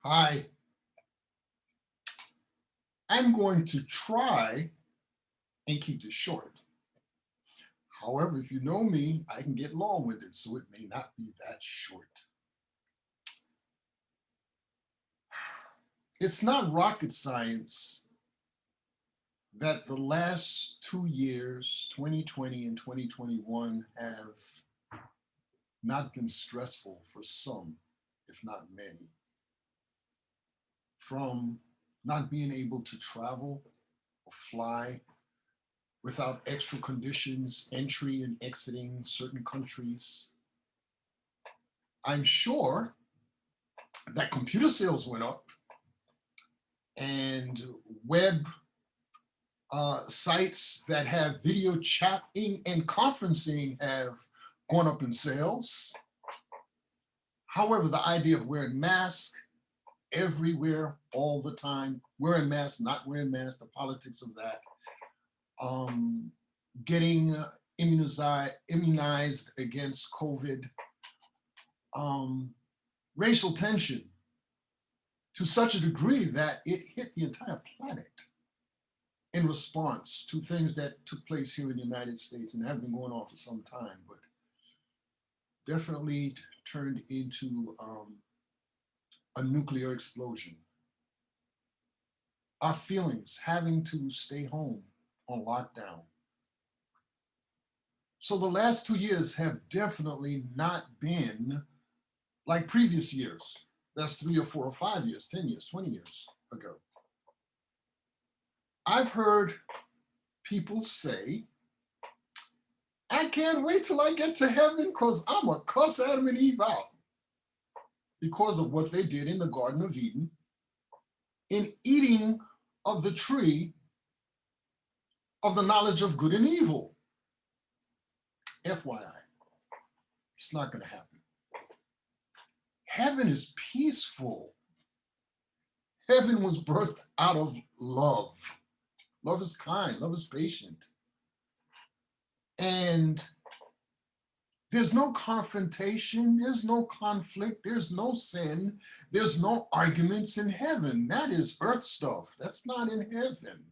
Hi, I'm going to try and keep this short. However, if you know me, I can get long-winded, so it may not be that short. It's not rocket science that the last 2 years, 2020 and 2021, have not been stressful for some, if not many. From not being able to travel or fly without extra conditions, entry and exiting certain countries. I'm sure that computer sales went up and web sites that have video chatting and conferencing have gone up in sales. However, the idea of wearing masks everywhere all the time, wearing masks, not wearing masks, the politics of that, getting immunized against COVID, racial tension to such a degree that it hit the entire planet in response to things that took place here in the United States and have been going on for some time, but definitely turned into a nuclear explosion. Our feelings having to stay home on lockdown. So the last 2 years have definitely not been like previous years. That's 3 or 4 or 5 years, 10 years, 20 years ago. I've heard people say, I can't wait till I get to heaven because I'm going to cuss Adam and Eve out because of what they did in the Garden of Eden in eating of the tree of the knowledge of good and evil. FYI, it's not going to happen. Heaven is peaceful. Heaven was birthed out of love. Love is kind, love is patient. And there's no confrontation, there's no conflict, there's no sin, there's no arguments in heaven. That is earth stuff. That's not in heaven.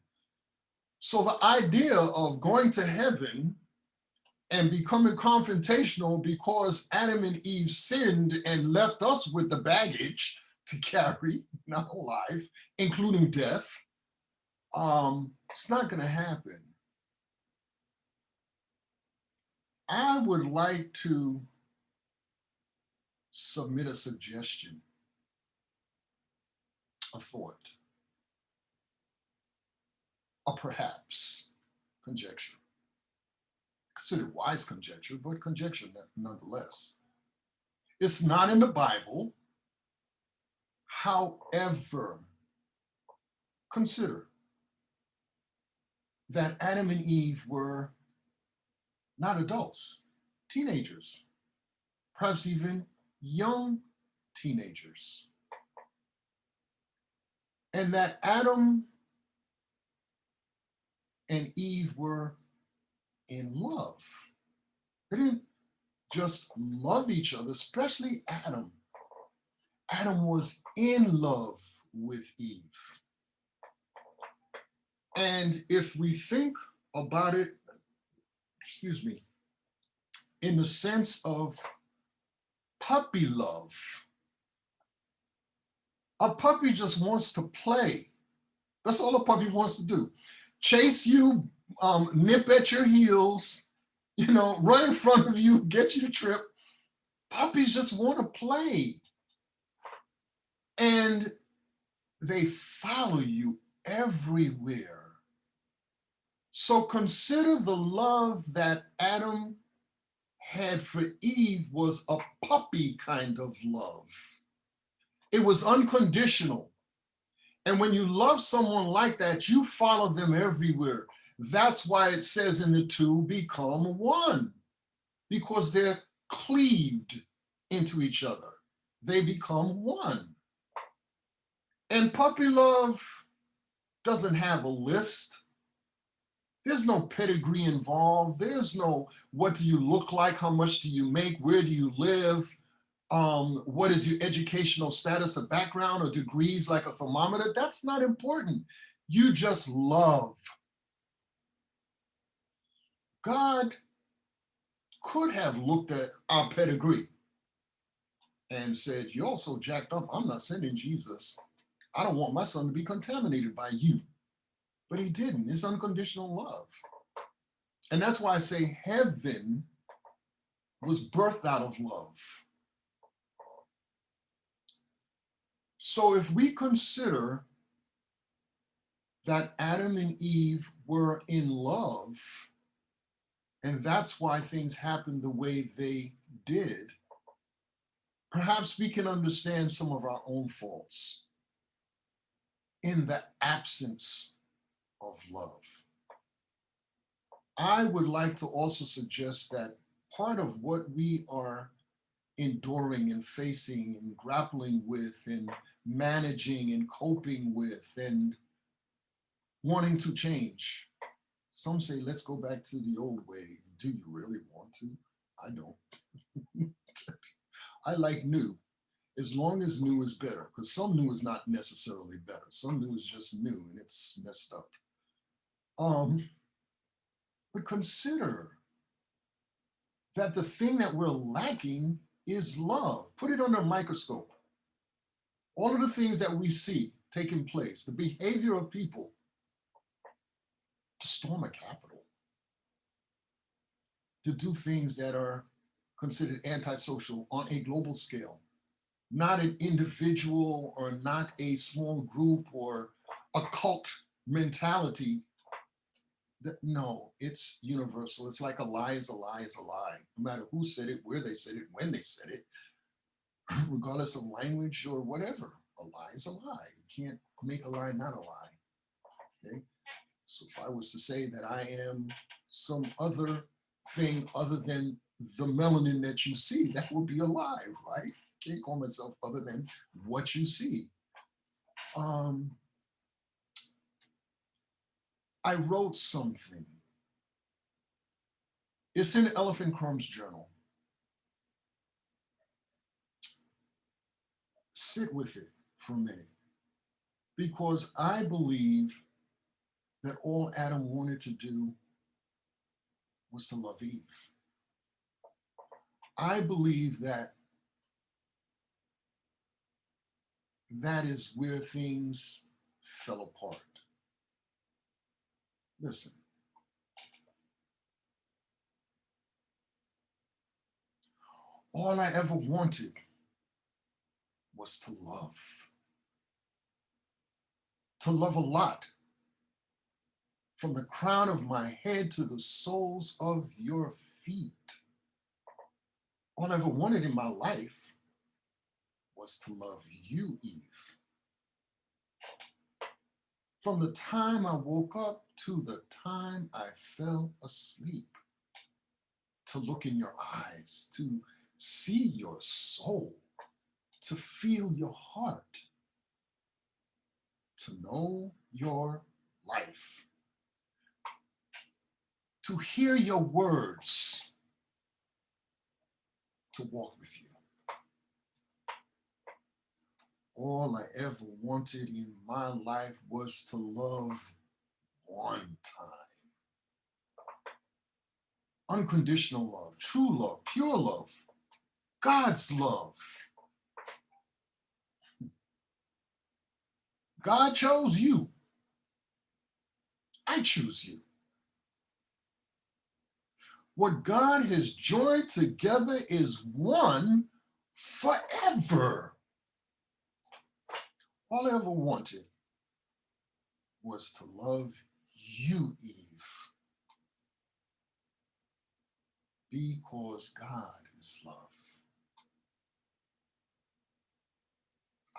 So the idea of going to heaven and becoming confrontational because Adam and Eve sinned and left us with the baggage to carry in our life, including death, it's not going to happen. I would like to submit a suggestion, a thought, a perhaps conjecture. Considered wise conjecture, but conjecture nonetheless. It's not in the Bible. However, consider that Adam and Eve were not adults, teenagers, perhaps even young teenagers. And that Adam and Eve were in love. They didn't just love each other, especially Adam. Adam was in love with Eve. And if we think about it, in the sense of puppy love, a puppy just wants to play. That's all a puppy wants to do. Chase you, nip at your heels, run in front of you, get you to trip. Puppies just want to play. And they follow you everywhere. So consider the love that Adam had for Eve was a puppy kind of love. It was unconditional. And when you love someone like that, you follow them everywhere. That's why it says in the two become one, because they're cleaved into each other. They become one. And puppy love doesn't have a list. There's no pedigree involved. There's no what do you look like, how much do you make, where do you live. What is your educational status or background or degrees like a thermometer? That's not important. You just love. God could have looked at our pedigree and said, you're all so jacked up, I'm not sending Jesus. I don't want my son to be contaminated by you. But he didn't. It's unconditional love. And that's why I say heaven was birthed out of love. So if we consider that Adam and Eve were in love, and that's why things happened the way they did, perhaps we can understand some of our own faults in the absence of love. I would like to also suggest that part of what we are enduring and facing and grappling with and managing and coping with and wanting to change. Some say, let's go back to the old way. Do you really want to? I don't. I like new, as long as new is better, because some new is not necessarily better. Some new is just new and it's messed up. But consider that the thing that we're lacking is love. Put it under a microscope. All of the things that we see taking place, the behavior of people to storm a capital, to do things that are considered antisocial on a global scale, not an individual or not a small group or a cult mentality. No, it's universal. It's like a lie is a lie is a lie. No matter who said it, where they said it, when they said it, regardless of language or whatever, a lie is a lie. You can't make a lie not a lie. Okay? So if I was to say that I am some other thing other than the melanin that you see, that would be a lie, right? Can't call myself other than what you see. I wrote something. It's in Elephant Crumb's journal. Sit with it for a minute, because I believe that all Adam wanted to do was to love Eve. I believe that that is where things fell apart. Listen, all I ever wanted was to love a lot, from the crown of my head to the soles of your feet. All I ever wanted in my life was to love you, Eve. From the time I woke up to the time I fell asleep, to look in your eyes, to see your soul, to feel your heart, to know your life, to hear your words, to walk with you. All I ever wanted in my life was to love one time. Unconditional love, true love, pure love, God's love. God chose you. I choose you. What God has joined together is one forever. All I ever wanted was to love you, Eve, because God is love.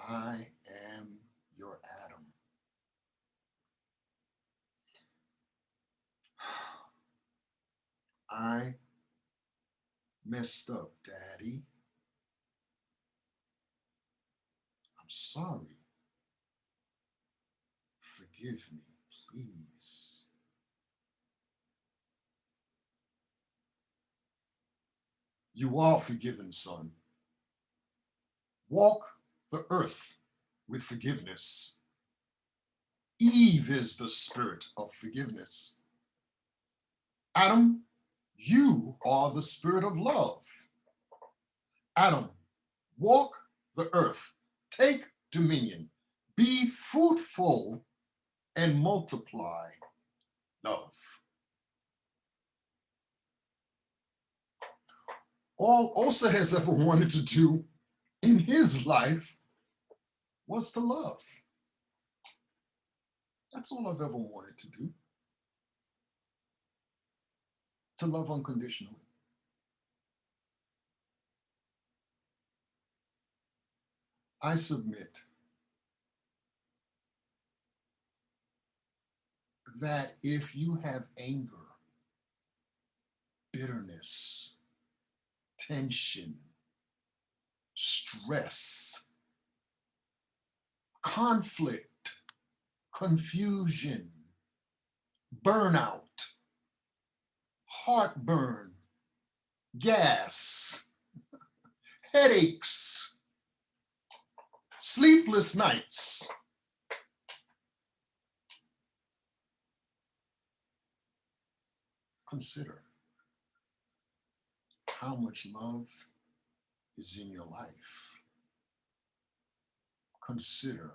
I am your Adam. I messed up, Daddy. I'm sorry. Forgive me, please. You are forgiven, son. walk the earth with forgiveness. Eve is the spirit of forgiveness. Adam, you are the spirit of love. Adam, walk the earth, take dominion, be fruitful, and multiply love. All Osa has ever wanted to do in his life was to love. That's all I've ever wanted to do. To love unconditionally. I submit that if you have anger, bitterness, tension, stress, conflict, confusion, burnout, heartburn, gas, headaches, sleepless nights, consider how much love is in your life. Consider,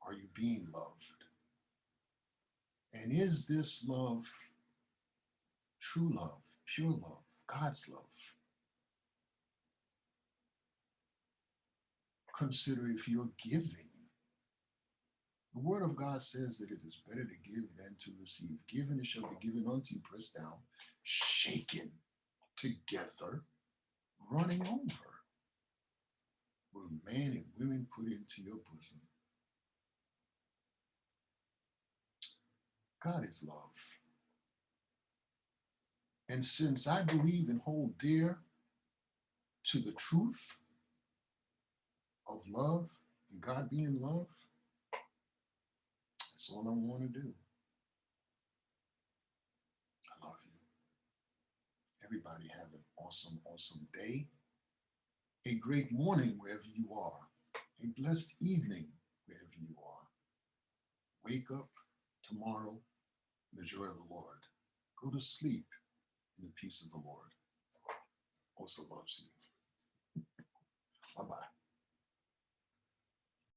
are you being loved? And is this love true love, pure love, God's love? Consider if you're giving. The word of God says that it is better to give than to receive. Given it shall be given unto you, pressed down, shaken together, running over. Will men and women put into your bosom? God is love. And since I believe and hold dear to the truth of love and God being love, that's all I want to do. I love you. Everybody have an awesome, awesome day. A great morning wherever you are. A blessed evening wherever you are. Wake up tomorrow in the joy of the Lord. Go to sleep in the peace of the Lord. Also loves you. Bye-bye.